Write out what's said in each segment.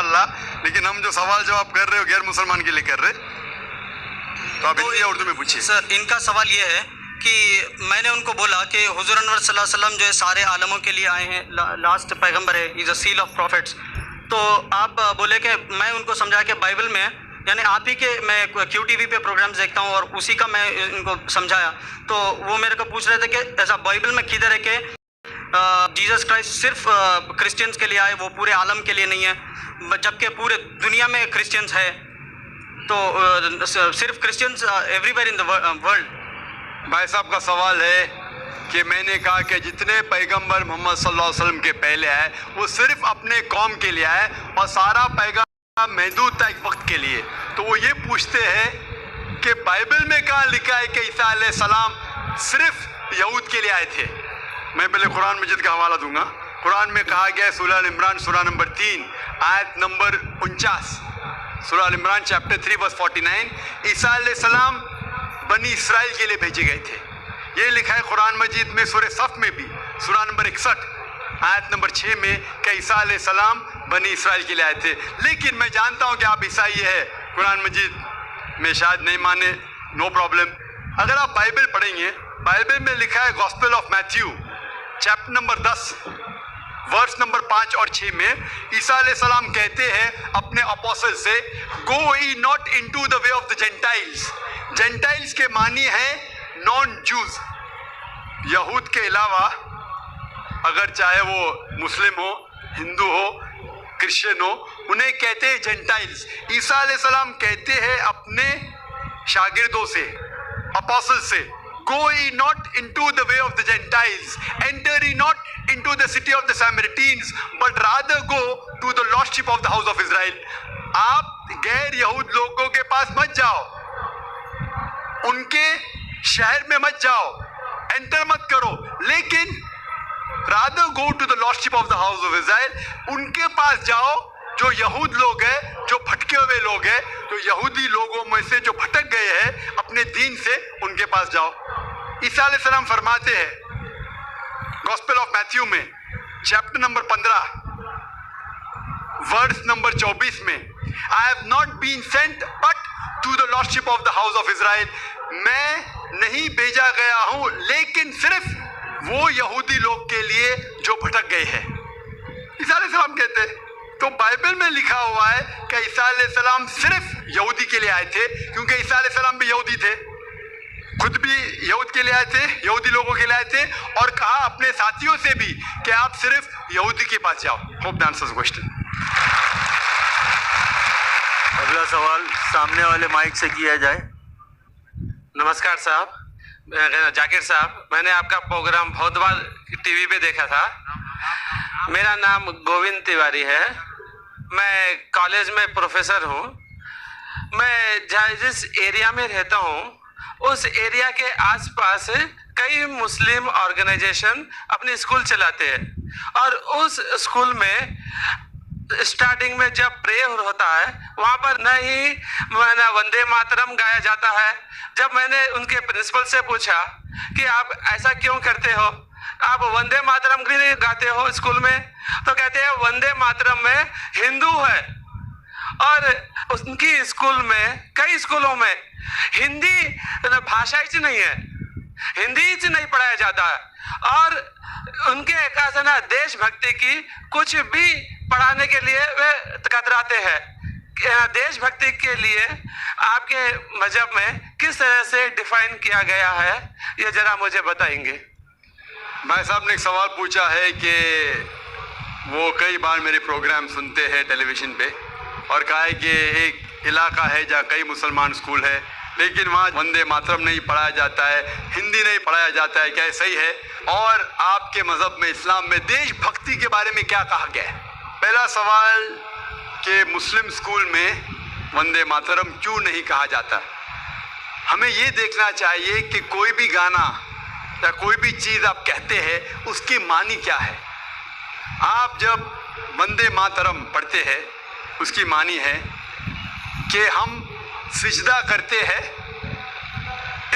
इंशाअल्लाह, लेकिन हम जो सवाल जवाब कर रहे हो गैर मुसलमान के लिए कर रहे, तो आप हिंदी या उर्दू में पूछिए। सर, इनका सवाल ये है कि मैंने उनको बोला कि हुजूर अनवर सल्लल्लाहु अलैहि वसल्लम जो है सारे आलमों के लिए आए हैं, लास्ट पैगंबर है, is a seal of profits. तो आप बोले कि मैं उनको समझा कि बाइबल में, यानी आप ही के, मैं QTV पे प्रोग्राम्स देखता हूँ और उसी का मैं इनको समझाया, तो वो मेरे को पूछ रहे थे कि ऐसा बाइबल में किधर है कि जीसस क्राइस्ट सिर्फ क्रिश्चियंस के लिए आए, वो पूरे आलम के लिए नहीं है, जबकि पूरे दुनिया में क्रिश्चियंस है, तो सिर्फ Christians everywhere in the world. भाई साहब का सवाल है कि मैंने कहा कि जितने पैगंबर मोहम्मद सल्लल्लाहु अलैहि वसल्लम के पहले आए वो सिर्फ अपने कौम के लिए आए और सारा पैगाम महदूद था एक वक्त के लिए। तो वो ये पूछते हैं कि बाइबल में कहाँ लिखा है कि ईसा अलैहिस्सलाम सिर्फ यहूद के लिए आए थे। मैं पहले कुरान मजीद का हवाला दूंगा। कुरान में कहा गया है सूरह इमरान सूरह नंबर 3 आयत नंबर 49, सूरह इमरान चैप्टर 3 वर्स 49, ईसा अलैहिस्सलाम बनी इसराइल के लिए भेजे गए थे। ये लिखा है कुरान मजीद में सूरह सफ में भी सूरह नंबर 61 आयत नंबर 6 में कि ईसा अलैहिस्सलाम बनी इसराइल के लिए आए थे। लेकिन मैं जानता हूँ कि आप ईसाई है, कुरान मजीद में शायद नहीं माने, नो प्रॉब्लम। अगर आप बाइबल पढ़ेंगे, बाइबल में लिखा है gospel of Matthew chapter number 10 verse number 5 और 6 में ईसा अलैहिस्सलाम कहते हैं अपने अपोस्टल से, go ye not into the way of the gentiles. Gentiles के मानी है नॉन जूज, यहूद के अलावा, अगर चाहे वो मुस्लिम हो, हिंदू हो, क्रिश्चियन हो, उन्हें कहते हैं जेंटाइल्स। ईसा अलैहिस्सलाम कहते हैं अपने शागिर्दों से, अपोस्टल से, go ye not into the way of the gentiles, enter ye not into the city of the Samaritans, but rather go to the lost sheep of the house of Israel. आप गैर यहूद लोगों के पास मत जाओ, उनके शहर में मत जाओ, एंटर मत करो, लेकिन rather go to the lost sheep of the house of Israel, उनके पास जाओ जो यहूद लोग हैं, जो भटके हुए लोग हैं, जो यहूदी लोगों में से जो भटक गए हैं अपने दीन से, उनके पास जाओ। ईसा अलैहिस्सलाम फरमाते हैं गॉस्पेल ऑफ मैथ्यू में चैप्टर नंबर 15 वर्स नंबर 24 में, I have not been sent but to the lost sheep of the house of Israel. मैं नहीं भेजा गया हूं लेकिन सिर्फ वो यहूदी लोग के लिए जो भटक गए हैं, ईसा अलैहिस्सलाम कहते हैं। तो बाइबल में लिखा हुआ है कि ईसा अलैहिस्सलाम सिर्फ यहूदी के लिए आए थे, क्योंकि ईसा अलैहिस्सलाम भी यहूदी थे, खुद भी यहूद के लिए आए थे, यहूदी लोगों के लिए आए थे, और कहा अपने साथियों से भी कि आप सिर्फ यहूदी के पास जाओ। Hope that answers the question. अगला सवाल सामने वाले माइक से किया जाए। नमस्कार साहब, जाकिर साहब, मैंने आपका प्रोग्राम बहुत बार टीवी पे देखा था। मेरा नाम गोविंद तिवारी है, मैं कॉलेज में प्रोफेसर हूँ। मैं जिस एरिया में रहता हूँ उस एरिया के आसपास कई मुस्लिम ऑर्गेनाइजेशन अपने स्कूल चलाते हैं, और उस स्कूल में स्टार्टिंग में जब प्रेयर होता है वहाँ पर न ही वंदे मातरम गाया जाता है। जब मैंने उनके प्रिंसिपल से पूछा कि आप ऐसा क्यों करते हो, आप वंदे मातरम क्यों नहीं गाते हो स्कूल में, तो कहते हैं वंदे मातरम में हिंदू है, और उनकी स्कूल में, कई स्कूलों में हिंदी भाषा ही नहीं है, हिंदी ही नहीं पढ़ाया जाता है, और उनके कहते ना देशभक्ति की कुछ भी पढ़ाने के लिए वे कतराते हैं। देशभक्ति के लिए आपके मजहब में किस तरह से डिफाइन किया गया है, ये जरा मुझे बताएंगे। भाई साहब ने एक सवाल पूछा है कि वो कई बार मेरे प्रोग्राम सुनते हैं टेलीविज़न पे, और कहा है कि एक इलाका है जहाँ कई मुसलमान स्कूल है लेकिन वहाँ वंदे मातरम नहीं पढ़ाया जाता है, हिंदी नहीं पढ़ाया जाता है, क्या सही है? और आपके मज़हब में, इस्लाम में देशभक्ति के बारे में क्या कहा गया है? पहला सवाल कि मुस्लिम स्कूल में वंदे मातरम क्यों नहीं कहा जाता। हमें ये देखना चाहिए कि कोई भी गाना या कोई भी चीज़ आप कहते हैं उसकी मानी क्या है। आप जब वंदे मातरम पढ़ते हैं उसकी मानी है कि हम सिजदा करते हैं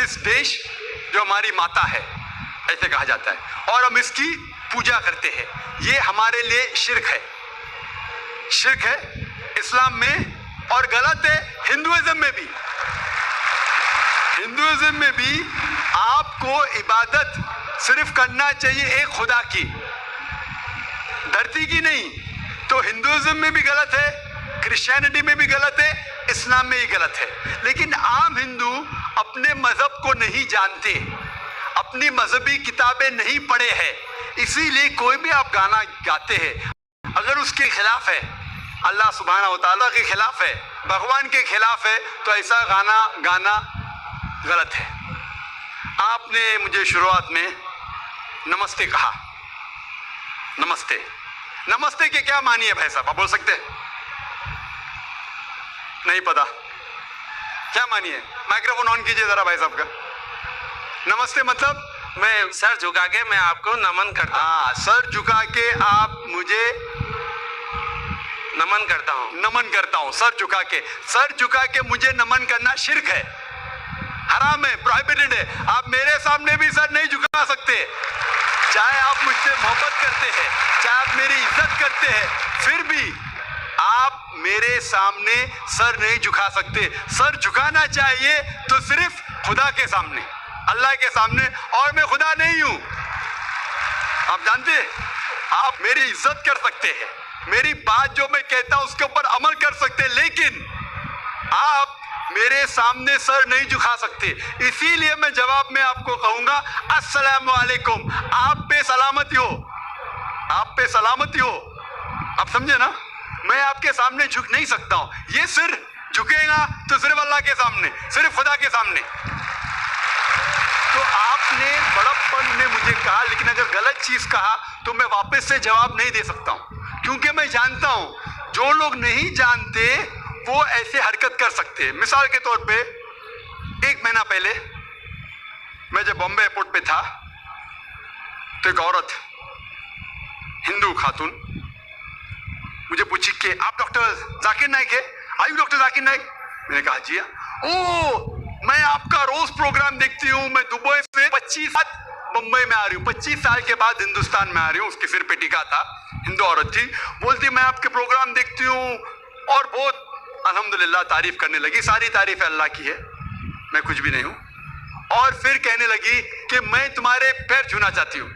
इस देश जो हमारी माता है, ऐसे कहा जाता है, और हम इसकी पूजा करते हैं। ये हमारे लिए शिर्क है, शिर्क है। इस्लाम में और गलत है हिंदुइज्म में भी। हिंदुइज्म में भी आपको इबादत सिर्फ करना चाहिए एक खुदा की, धरती की नहीं। तो हिंदुइज्म में भी गलत है, क्रिश्चियनिटी में भी गलत है, इस्लाम में ही गलत है। लेकिन आम हिंदू अपने मजहब को नहीं जानते, अपनी मजहबी किताबें नहीं पढ़े हैं, इसीलिए कोई भी आप गाना गाते हैं अगर उसके खिलाफ है, अल्लाह सुब्हानहू व तआला के खिलाफ है, भगवान के खिलाफ है, तो ऐसा गाना गाना गलत है। आपने मुझे शुरुआत में नमस्ते कहा। नमस्ते, नमस्ते के क्या मानी है भाई साहब, आप बोल सकते हैं? नहीं पता क्या मानी है? माइक्रोफोन ऑन कीजिए जरा भाई साहब का। नमस्ते मतलब मैं सर झुका के मैं आपको नमन करता हूँ। हाँ, सर झुका के आप मुझे नमन करता हूँ। नमन करता हूं। सर झुका के मुझे नमन करना शिर्क है, हराम है, प्रोहिबिटेड है। आप मेरे सामने भी सर नहीं झुका सकते, चाहे आप मुझसे मोहब्बत करते हैं, चाहे आप मेरी इज्जत करते हैं, फिर भी आप मेरे सामने सर नहीं झुका सकते। सर झुकाना चाहिए तो सिर्फ खुदा के सामने, अल्लाह के सामने, और मैं खुदा नहीं हूं। आप जानते हैं, आप मेरी इज्जत कर सकते हैं, मेरी बात जो मैं कहता हूं उसके ऊपर अमल कर सकते हैं, लेकिन आप मेरे सामने सर नहीं झुका सकते। इसीलिए मैं जवाब में आपको कहूंगा अस्सलामु अलैकुम, आप पे सलामती हो, आप पे सलामती हो। आप समझे ना? मैं आपके सामने झुक नहीं सकता हूं। ये सिर झुकेगा तो सिर्फ अल्लाह के सामने, सिर्फ खुदा के सामने। तो आपने बड़प्पन में मुझे कहा, लेकिन अगर गलत चीज कहा तो मैं वापस से जवाब नहीं दे सकता हूं, क्योंकि मैं जानता हूं जो लोग नहीं जानते वो ऐसे हरकत कर सकते हैं। मिसाल के तौर पे 1 महीना पहले मैं जब बॉम्बे एयरपोर्ट पे था तो एक औरत, हिंदू खातून, मुझे पूछी कि आप डॉक्टर जाकिर नाइक है? Are you doctor Zakir Naik? मैंने कहा जी हाँ। ओ, मैं आपका रोज प्रोग्राम देखती हूँ, मैं दुबई से 25 साल मुंबई में आ रही हूँ, 25 साल के बाद हिंदुस्तान में आ रही हूँ। उसके सिर पे टीका था, हिंदू औरत थी, बोलती मैं आपके प्रोग्राम देखती हूँ और बहुत अल्हम्दुलिल्लाह तारीफ करने लगी। सारी तारीफ अल्लाह की है, मैं कुछ भी नहीं हूँ। और फिर कहने लगी कि मैं तुम्हारे पैर छूना चाहती हूँ।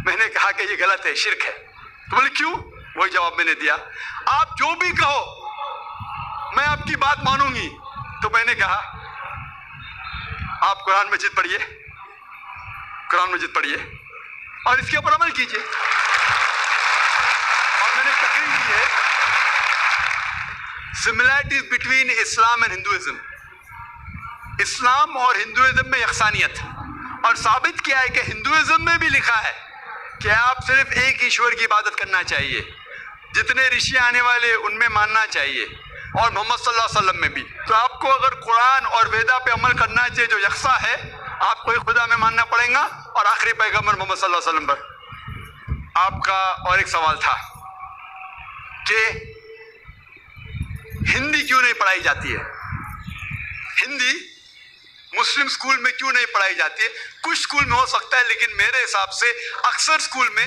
मैंने कहा कि ये गलत है, शिर्क है। तो बोले क्यों? वही जवाब मैंने दिया, आप जो भी कहो मैं आपकी बात मानूंगी। तो मैंने कहा आप कुरान मजीद पढ़िए, कुरान मजीद पढ़िए और इसके ऊपर अमल कीजिए। और मैंने तकरीर की है similarities between Islam and Hinduism, इस्लाम और हिंदुइज्म में यकसानियत, और साबित किया है कि हिंदुइज्म में भी लिखा है कि आप सिर्फ एक ईश्वर की इबादत करना चाहिए, जितने ऋषि आने वाले उनमें मानना चाहिए, और मोहम्मद सल्लल्लाहु अलैहि वसल्लम में भी। तो आपको अगर कुरान और वेदा पे अमल करना चाहिए जो यकसा है, आपको एक खुदा में मानना पड़ेगा और आखिरी पैगंबर मोहम्मद सल्लल्लाहु अलैहि वसल्लम पर। आपका और एक सवाल था कि हिंदी क्यों नहीं पढ़ाई जाती है, हिंदी मुस्लिम स्कूल में क्यों नहीं पढ़ाई जाती है? कुछ स्कूल में हो सकता है, लेकिन मेरे हिसाब से अक्सर स्कूल में